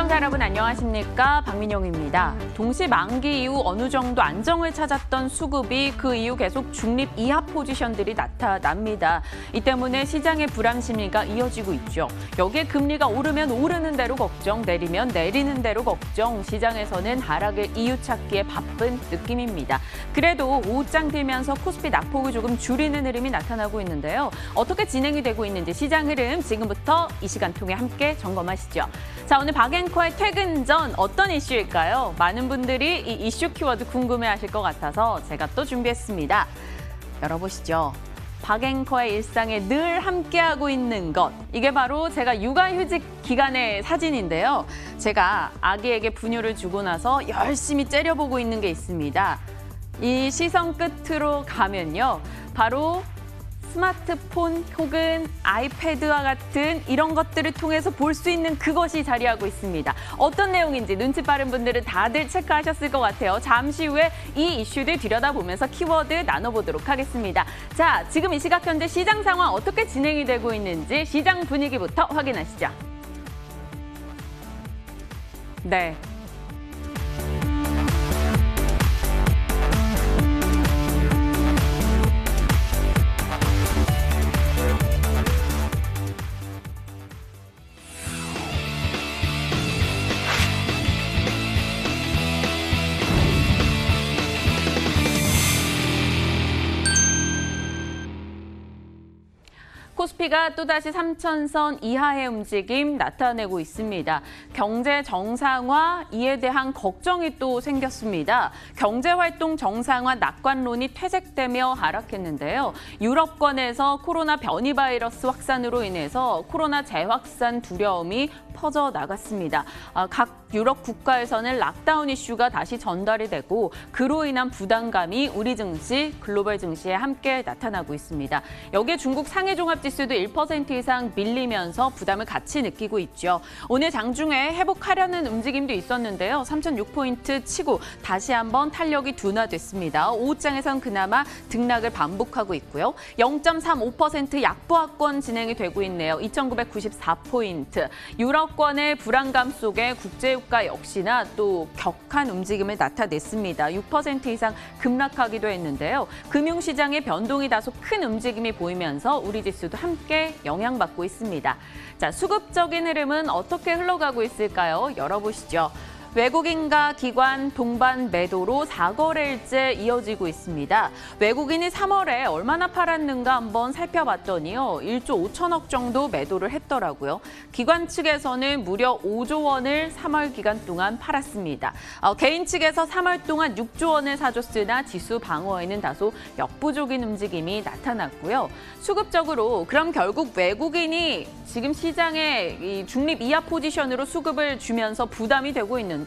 시청자 여러분 안녕하십니까? 박민영입니다. 동시 만기 이후 어느 정도 안정을 찾았던 수급이 그 이후 계속 중립 이하 포지션들이 나타납니다. 이 때문에 시장의 불안 심리가 이어지고 있죠. 여기에 금리가 오르면 오르는 대로 걱정, 내리면 내리는 대로 걱정, 시장에서는 하락을 이유 찾기에 바쁜 느낌입니다. 그래도 오후장 들면서 코스피 낙폭을 조금 줄이는 흐름이 나타나고 있는데요. 어떻게 진행이 되고 있는지 시장 흐름 지금부터 이 시간 통해 함께 점검하시죠. 자, 오늘 박앵커의 퇴근 전 어떤 이슈일까요? 많은 분들이 이 이슈 키워드 궁금해하실 것 같아서 제가 또 준비했습니다. 열어보시죠. 박앵커의 일상에 늘 함께하고 있는 것. 이게 바로 제가 육아휴직 기간의 사진인데요. 제가 아기에게 분유를 주고 나서 열심히 째려보고 있는 게 있습니다. 이 시선 끝으로 가면요. 바로 스마트폰 혹은 아이패드와 같은 이런 것들을 통해서 볼 수 있는 그것이 자리하고 있습니다. 어떤 내용인지 눈치 빠른 분들은 다들 체크하셨을 것 같아요. 잠시 후에 이 이슈들 들여다보면서 키워드 나눠보도록 하겠습니다. 자, 지금 이 시각 현재 시장 상황 어떻게 진행이 되고 있는지 시장 분위기부터 확인하시죠. 네. 코스피가 또다시 3,000선 이하의 움직임 나타내고 있습니다. 경제 정상화, 이에 대한 걱정이 또 생겼습니다. 경제활동 정상화 낙관론이 퇴색되며 하락했는데요. 유럽권에서 코로나 변이 바이러스 확산으로 인해서 코로나 재확산 두려움이 퍼져나갔습니다. 각 유럽 국가에서는 락다운 이슈가 다시 전달이 되고 그로 인한 부담감이 우리 증시, 글로벌 증시에 함께 나타나고 있습니다. 여기에 중국 상해종합지수도 1% 이상 밀리면서 부담을 같이 느끼고 있죠. 오늘 장중에 회복하려는 움직임도 있었는데요. 3,006포인트 치고 다시 한번 탄력이 둔화됐습니다. 오후장에선 그나마 등락을 반복하고 있고요. 0.35% 약보합권 진행이 되고 있네요. 2,994포인트. 유럽권의 불안감 속에 국제유가 역시나 또 격한 움직임을 나타냈습니다. 6% 이상 급락하기도 했는데요. 금융시장의 변동이 다소 큰 움직임이 보이면서 우리 지수도 함께 영향받고 있습니다. 자, 수급적인 흐름은 어떻게 흘러가고 있을까요? 열어보시죠. 외국인과 기관 동반 매도로 4거래일째 이어지고 있습니다. 외국인이 3월에 얼마나 팔았는가 한번 살펴봤더니요. 1조 5천억 정도 매도를 했더라고요. 기관 측에서는 무려 5조 원을 3월 기간 동안 팔았습니다. 개인 측에서 3월 동안 6조 원을 사줬으나 지수 방어에는 다소 역부족인 움직임이 나타났고요. 수급적으로 그럼 결국 외국인이 지금 시장에 이 중립 이하 포지션으로 수급을 주면서 부담이 되고 있는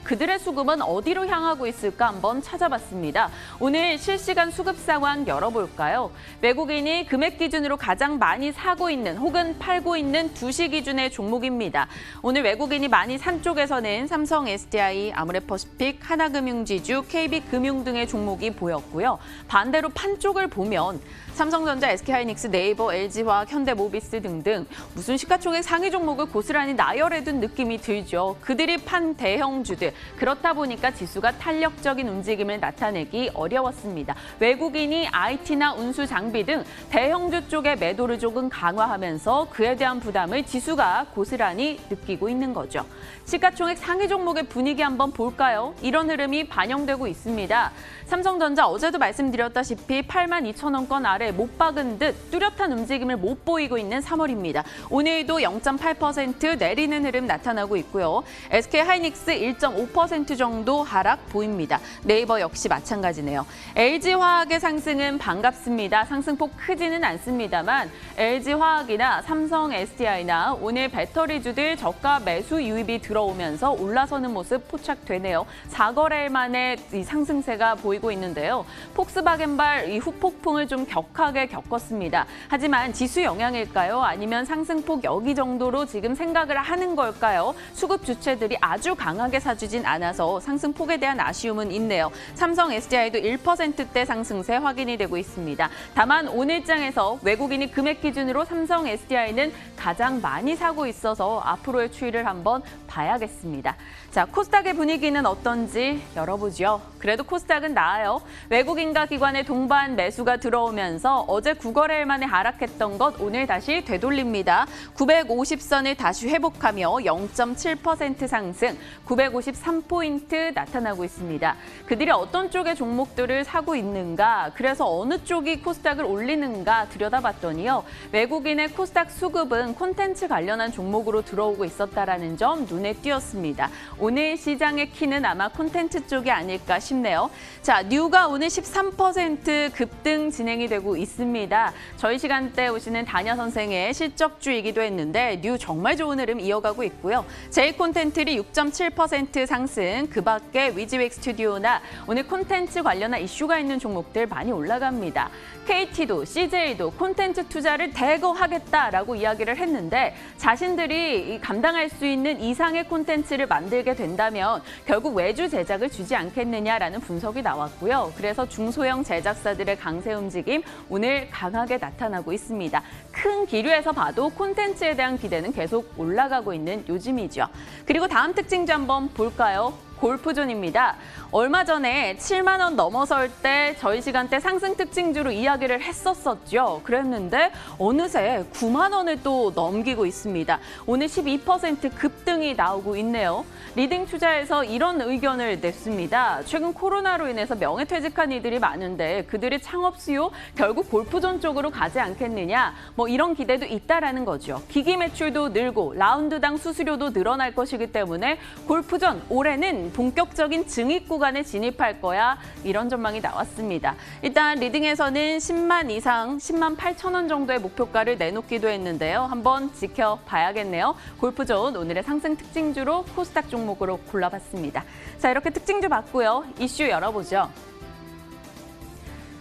그들의 수급은 어디로 향하고 있을까 한번 찾아봤습니다. 오늘 실시간 수급 상황 열어볼까요? 외국인이 금액 기준으로 가장 많이 사고 있는 혹은 팔고 있는 2시 기준의 종목입니다. 오늘 외국인이 많이 산 쪽에서는 삼성, SDI, 아모레퍼시픽, 하나금융지주, KB금융 등의 종목이 보였고요. 반대로 판 쪽을 보면 삼성전자, SK하이닉스, 네이버, LG화학, 현대모비스 등등 무슨 시가총액 상위 종목을 고스란히 나열해둔 느낌이 들죠. 그들이 판 대형주들. 그렇다 보니까 지수가 탄력적인 움직임을 나타내기 어려웠습니다. 외국인이 IT나 운수 장비 등 대형주 쪽의 매도를 조금 강화하면서 그에 대한 부담을 지수가 고스란히 느끼고 있는 거죠. 시가총액 상위 종목의 분위기 한번 볼까요? 이런 흐름이 반영되고 있습니다. 삼성전자 어제도 말씀드렸다시피 82,000원권 아래 못 박은 듯 뚜렷한 움직임을 못 보이고 있는 3월입니다. 오늘도 0.8% 내리는 흐름 나타나고 있고요. SK하이닉스 1.5% 정도 하락 보입니다. 네이버 역시 마찬가지네요. LG화학의 상승은 반갑습니다. 상승폭 크지는 않습니다만 LG화학이나 삼성, SDI나 오늘 배터리주들 저가 매수 유입이 들어오면서 올라서는 모습 포착되네요. 4거래일 만에 이 상승세가 보이고 있는데요. 폭스바겐발 이 후폭풍을 좀 격하게 겪었습니다. 하지만 지수 영향일까요? 아니면 상승폭 여기 정도로 지금 생각을 하는 걸까요? 수급 주체들이 아주 강한 강하게 사주진 않아서 상승폭에 대한 아쉬움은 있네요. 삼성 SDI도 1%대 상승세 확인이 되고 있습니다. 다만 오늘장에서 외국인이 금액 기준으로 삼성 SDI는 가장 많이 사고 있어서 앞으로의 추이를 한번 봐야겠습니다. 자, 코스닥의 분위기는 어떤지 열어보죠. 그래도 코스닥은 나아요. 외국인과 기관의 동반 매수가 들어오면서 어제 9거래일 만에 하락했던 것 오늘 다시 되돌립니다. 950선을 다시 회복하며 0.7% 상승, 953포인트 나타나고 있습니다. 그들이 어떤 쪽의 종목들을 사고 있는가, 그래서 어느 쪽이 코스닥을 올리는가 들여다봤더니요. 외국인의 코스닥 수급은 콘텐츠 관련한 종목으로 들어오고 있었다는 점 눈에 띄었습니다. 오늘 시장의 키는 아마 콘텐츠 쪽이 아닐까 싶네요. 자, 뉴가 오늘 13% 급등 진행이 되고 있습니다. 저희 시간대 오시는 다녀 선생의 실적주이기도 했는데 뉴 정말 좋은 흐름 이어가고 있고요. 제이콘텐틀이 6.7% 상승, 그 밖에 위즈윅 스튜디오나 오늘 콘텐츠 관련한 이슈가 있는 종목들 많이 올라갑니다. KT도 CJ도 콘텐츠 투자를 대거 하겠다라고 이야기를 했는데 자신들이 감당할 수 있는 이상의 콘텐츠를 만들게 된다면 결국 외주 제작을 주지 않겠느냐라는 분석이 나왔고요. 그래서 중소형 제작사들의 강세 움직임 오늘 강하게 나타나고 있습니다. 큰 기류에서 봐도 콘텐츠에 대한 기대는 계속 올라가고 있는 요즘이죠. 그리고 다음 특징주 한번 볼까요? 골프존입니다. 얼마 전에 7만 원 넘어설 때 저희 시간대 상승 특징주로 이야기를 했었었죠. 그랬는데 어느새 9만 원을 또 넘기고 있습니다. 오늘 12% 급등이 나오고 있네요. 리딩 투자에서 이런 의견을 냈습니다. 최근 코로나로 인해서 명예퇴직한 이들이 많은데 그들의 창업 수요 결국 골프존 쪽으로 가지 않겠느냐, 뭐 이런 기대도 있다라는 거죠. 기기 매출도 늘고 라운드당 수수료도 늘어날 것이기 때문에 골프존 올해는 본격적인 증익 구간에 진입할 거야, 이런 전망이 나왔습니다. 일단 리딩에서는 10만 이상 10만 8천 원 정도의 목표가를 내놓기도 했는데요. 한번 지켜봐야겠네요. 골프존 오늘의 상승 특징주로 코스닥 종목으로 골라봤습니다. 자, 이렇게 특징주 봤고요. 이슈 열어보죠.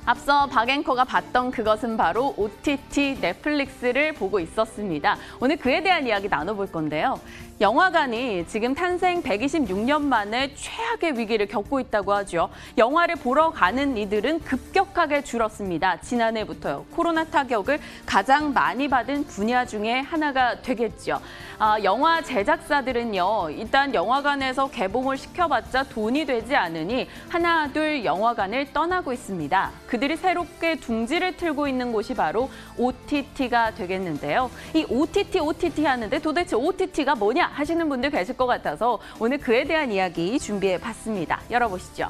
앞서 박앵커가 봤던 그것은 바로 OTT 넷플릭스를 보고 있었습니다. 오늘 그에 대한 이야기 나눠볼 건데요. 영화관이 지금 탄생 126년 만에 최악의 위기를 겪고 있다고 하죠. 영화를 보러 가는 이들은 급격하게 줄었습니다. 지난해부터요. 코로나 타격을 가장 많이 받은 분야 중에 하나가 되겠죠. 영화 제작사들은요. 일단 영화관에서 개봉을 시켜봤자 돈이 되지 않으니 하나 둘 영화관을 떠나고 있습니다. 그들이 새롭게 둥지를 틀고 있는 곳이 바로 OTT가 되겠는데요. 이 OTT 하는데 도대체 OTT가 뭐냐 하시는 분들 계실 것 같아서 오늘 그에 대한 이야기 준비해봤습니다. 열어보시죠.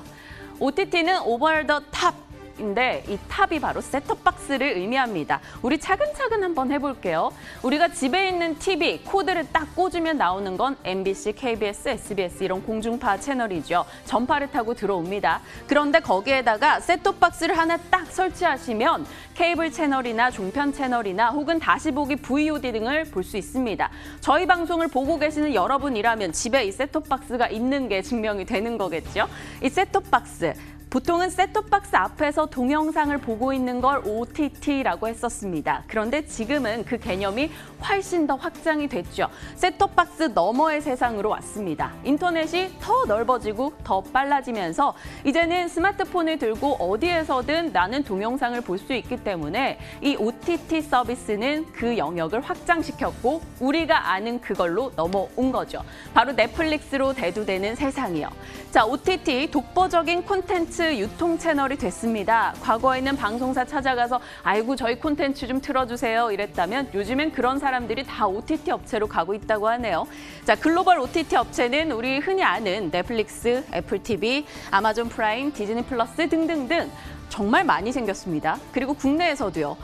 OTT는 over the top 인데 이 탑이 바로 셋톱박스를 의미합니다. 우리 차근차근 한번 해볼게요. 우리가 집에 있는 TV, 코드를 딱 꽂으면 나오는 건 MBC, KBS, SBS 이런 공중파 채널이죠. 전파를 타고 들어옵니다. 그런데 거기에다가 셋톱박스를 하나 딱 설치하시면 케이블 채널이나 종편 채널이나 혹은 다시 보기 VOD 등을 볼 수 있습니다. 저희 방송을 보고 계시는 여러분이라면 집에 이 셋톱박스가 있는 게 증명이 되는 거겠죠. 이 셋톱박스. 보통은 셋톱박스 앞에서 동영상을 보고 있는 걸 OTT라고 했었습니다. 그런데 지금은 그 개념이 훨씬 더 확장이 됐죠. 셋톱박스 너머의 세상으로 왔습니다. 인터넷이 더 넓어지고 더 빨라지면서 이제는 스마트폰을 들고 어디에서든 나는 동영상을 볼 수 있기 때문에 이 OTT 서비스는 그 영역을 확장시켰고 우리가 아는 그걸로 넘어온 거죠. 바로 넷플릭스로 대두되는 세상이요. 자, OTT 독보적인 콘텐츠 유통 채널이 됐습니다. 과거에는 방송사 찾아가서 아이고 저희 콘텐츠 좀 틀어주세요 이랬다면 요즘엔 그런 사람들이 다 OTT 업체로 가고 있다고 하네요. 자, 글로벌 OTT 업체는 우리 흔히 아는 넷플릭스, 애플 TV, 아마존 프라임, 디즈니 플러스 등등등 정말 많이 생겼습니다. 그리고 국내에서도요.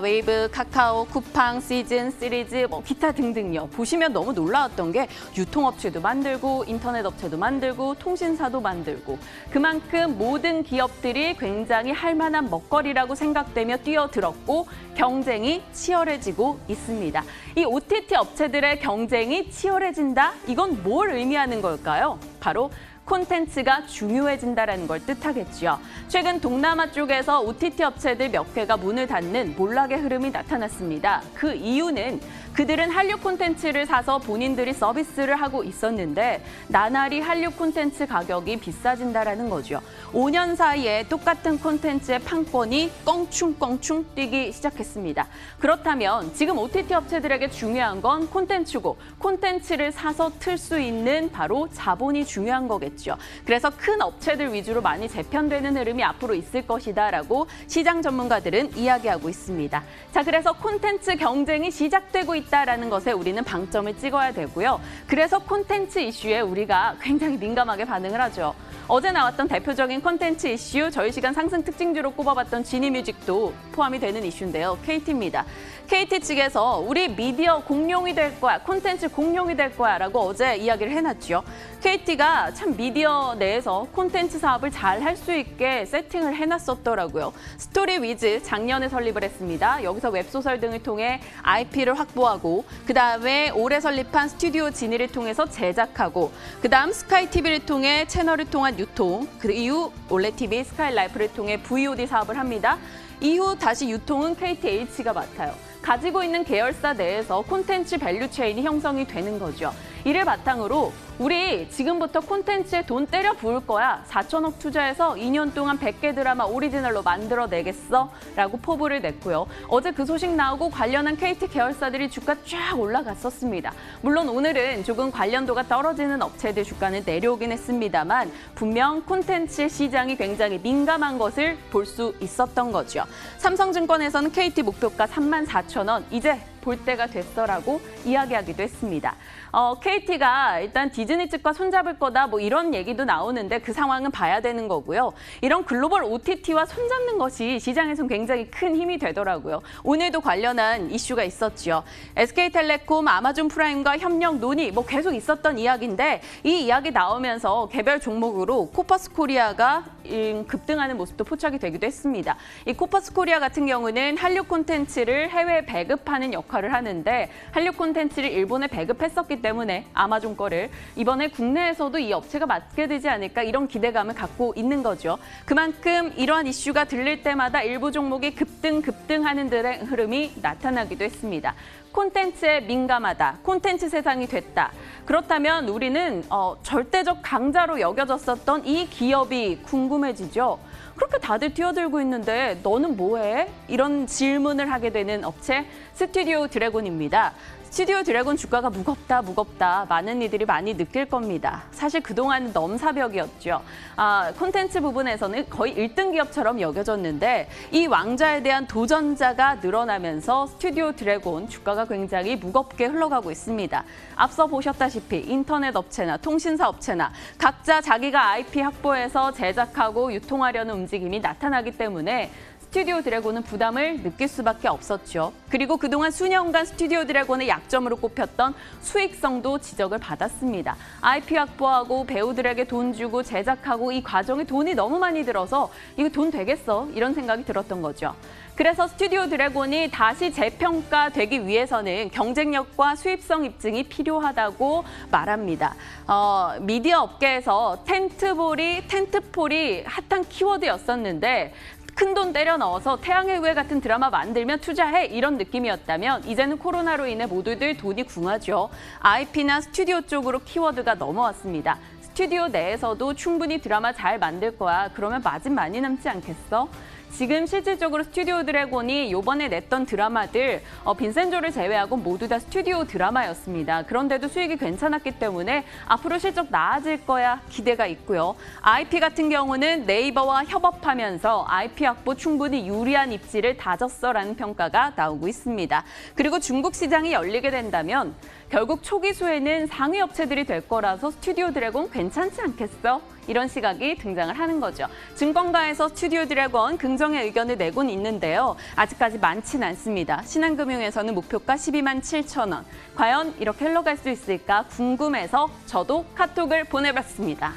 웨이브, 카카오, 쿠팡, 시즌, 시리즈, 기타 등등요. 보시면 너무 놀라웠던 게 유통업체도 만들고 인터넷 업체도 만들고 통신사도 만들고 그만큼 모든 기업들이 굉장히 할 만한 먹거리라고 생각되며 뛰어들었고 경쟁이 치열해지고 있습니다. 이 OTT 업체들의 경쟁이 치열해진다? 이건 뭘 의미하는 걸까요? 바로 콘텐츠가 중요해진다는 걸 뜻하겠죠. 최근 동남아 쪽에서 OTT 업체들 몇 개가 문을 닫는 몰락의 흐름이 나타났습니다. 그 이유는 그들은 한류 콘텐츠를 사서 본인들이 서비스를 하고 있었는데 나날이 한류 콘텐츠 가격이 비싸진다라는 거죠. 5년 사이에 똑같은 콘텐츠의 판권이 껑충껑충 뛰기 시작했습니다. 그렇다면 지금 OTT 업체들에게 중요한 건 콘텐츠고 콘텐츠를 사서 틀 수 있는 바로 자본이 중요한 거겠죠. 그래서 큰 업체들 위주로 많이 재편되는 흐름이 앞으로 있을 것이다라고 시장 전문가들은 이야기하고 있습니다. 자, 그래서 콘텐츠 경쟁이 시작되고 있다라는 것에 우리는 방점을 찍어야 되고요. 그래서 콘텐츠 이슈에 우리가 굉장히 민감하게 반응을 하죠. 어제 나왔던 대표적인 콘텐츠 이슈, 저희 시간 상승 특징주로 꼽아봤던 지니뮤직도 포함이 되는 이슈인데요. KT입니다. KT 측에서 우리 미디어 공룡이 될 거야, 콘텐츠 공룡이 될 거야 라고 어제 이야기를 해놨죠. KT가 참 미디어 내에서 콘텐츠 사업을 잘 할 수 있게 세팅을 해놨었더라고요. 스토리 위즈 작년에 설립을 했습니다. 여기서 웹소설 등을 통해 IP를 확보하고 그다음에 올해 설립한 스튜디오 지니를 통해서 제작하고 그다음 스카이TV를 통해 채널을 통한 유통, 그 이후 올레TV, 스카이라이프를 통해 VOD 사업을 합니다. 이후 다시 유통은 KTH가 맡아요. 가지고 있는 계열사 내에서 콘텐츠 밸류 체인이 형성이 되는 거죠. 이를 바탕으로 우리 지금부터 콘텐츠에 돈 때려 부을 거야. 4천억 투자해서 2년 동안 100개 드라마 오리지널로 만들어내겠어? 라고 포부를 냈고요. 어제 그 소식 나오고 관련한 KT 계열사들이 주가 쫙 올라갔었습니다. 물론 오늘은 조금 관련도가 떨어지는 업체들 주가는 내려오긴 했습니다만 분명 콘텐츠 시장이 굉장히 민감한 것을 볼 수 있었던 거죠. 삼성증권에서는 KT 목표가 34,000원, 이제 볼 때가 됐어라고 이야기하기도 했습니다. KT가 일단 디즈니 측과 손잡을 거다 뭐 이런 얘기도 나오는데 그 상황은 봐야 되는 거고요. 이런 글로벌 OTT와 손잡는 것이 시장에서는 굉장히 큰 힘이 되더라고요. 오늘도 관련한 이슈가 있었죠. SK텔레콤, 아마존 프라임과 협력 논의 뭐 계속 있었던 이야기인데 이 이야기 나오면서 개별 종목으로 코파스 코리아가 급등하는 모습도 포착이 되기도 했습니다. 이 코파스 코리아 같은 경우는 한류 콘텐츠를 해외에 배급하는 역할을 하는데 한류 콘텐츠를 일본에 배급했었기 때문에 아마존 거를 이번에 국내에서도 이 업체가 맡게 되지 않을까 이런 기대감을 갖고 있는 거죠. 그만큼 이러한 이슈가 들릴 때마다 일부 종목이 급등하는 들의 흐름이 나타나기도 했습니다. 콘텐츠에 민감하다, 콘텐츠 세상이 됐다. 그렇다면 우리는 절대적 강자로 여겨졌었던 이 기업이 궁금해지죠. 그렇게 다들 뛰어들고 있는데 너는 뭐해? 이런 질문을 하게 되는 업체 스튜디오 드래곤입니다. 스튜디오 드래곤 주가가 무겁다. 많은 이들이 많이 느낄 겁니다. 사실 그동안은 넘사벽이었죠. 콘텐츠 부분에서는 거의 1등 기업처럼 여겨졌는데 이 왕좌에 대한 도전자가 늘어나면서 스튜디오 드래곤 주가가 굉장히 무겁게 흘러가고 있습니다. 앞서 보셨다시피 인터넷 업체나 통신사 업체나 각자 자기가 IP 확보해서 제작하고 유통하려는 움직임이 나타나기 때문에 스튜디오 드래곤은 부담을 느낄 수밖에 없었죠. 그리고 그동안 수년간 스튜디오 드래곤의 약점으로 꼽혔던 수익성도 지적을 받았습니다. IP 확보하고 배우들에게 돈 주고 제작하고 이 과정에 돈이 너무 많이 들어서 이거 돈 되겠어? 이런 생각이 들었던 거죠. 그래서 스튜디오 드래곤이 다시 재평가되기 위해서는 경쟁력과 수입성 입증이 필요하다고 말합니다. 미디어 업계에서 텐트폴이 핫한 키워드였었는데 큰돈 때려 넣어서 태양의 후예 같은 드라마 만들면 투자해 이런 느낌이었다면 이제는 코로나로 인해 모두들 돈이 궁하죠. IP나 스튜디오 쪽으로 키워드가 넘어왔습니다. 스튜디오 내에서도 충분히 드라마 잘 만들 거야. 그러면 마진 많이 남지 않겠어? 지금 실질적으로 스튜디오 드래곤이 이번에 냈던 드라마들 빈센조를 제외하고 모두 다 스튜디오 드라마였습니다. 그런데도 수익이 괜찮았기 때문에 앞으로 실적 나아질 거야 기대가 있고요. IP 같은 경우는 네이버와 협업하면서 IP 확보 충분히 유리한 입지를 다졌어라는 평가가 나오고 있습니다. 그리고 중국 시장이 열리게 된다면 결국 초기 수혜는 상위 업체들이 될 거라서 스튜디오 드래곤 괜찮지 않겠어? 이런 시각이 등장을 하는 거죠. 증권가에서 스튜디오 드래곤 긍정의 의견을 내곤 있는데요. 아직까지 많진 않습니다. 신한금융에서는 목표가 12만 7천 원. 과연 이렇게 흘러갈 수 있을까 궁금해서 저도 카톡을 보내봤습니다.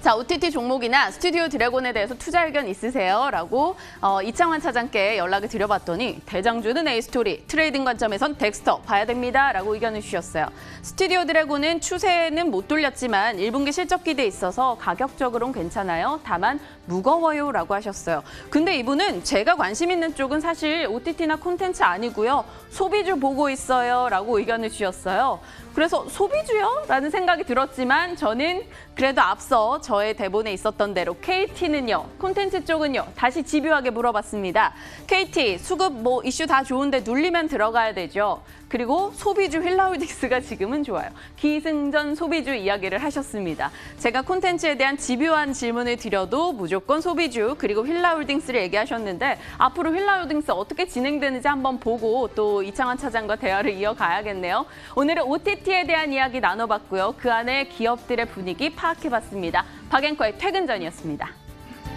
자, OTT 종목이나 스튜디오 드래곤에 대해서 투자 의견 있으세요? 라고 이창환 차장께 연락을 드려봤더니 대장주는 A스토리, 트레이딩 관점에선 덱스터 봐야 됩니다. 라고 의견을 주셨어요. 스튜디오 드래곤은 추세는 못 돌렸지만 1분기 실적 기대에 있어서 가격적으로는 괜찮아요. 다만 무거워요. 라고 하셨어요. 근데 이분은 제가 관심 있는 쪽은 사실 OTT나 콘텐츠 아니고요. 소비주 보고 있어요. 라고 의견을 주셨어요. 그래서 소비주요? 라는 생각이 들었지만 저는 그래도 앞서 저의 대본에 있었던 대로 KT는요, 콘텐츠 쪽은요, 다시 집요하게 물어봤습니다. KT, 수급 이슈 다 좋은데 눌리면 들어가야 되죠. 그리고 소비주 휠라홀딩스가 지금은 좋아요. 기승전 소비주 이야기를 하셨습니다. 제가 콘텐츠에 대한 집요한 질문을 드려도 무조건 소비주 그리고 휠라홀딩스를 얘기하셨는데 앞으로 휠라홀딩스 어떻게 진행되는지 한번 보고 또 이창환 차장과 대화를 이어가야겠네요. 오늘은 OTT에 대한 이야기 나눠봤고요. 그 안에 기업들의 분위기 파악해봤습니다. 박앵커의 퇴근 전이었습니다.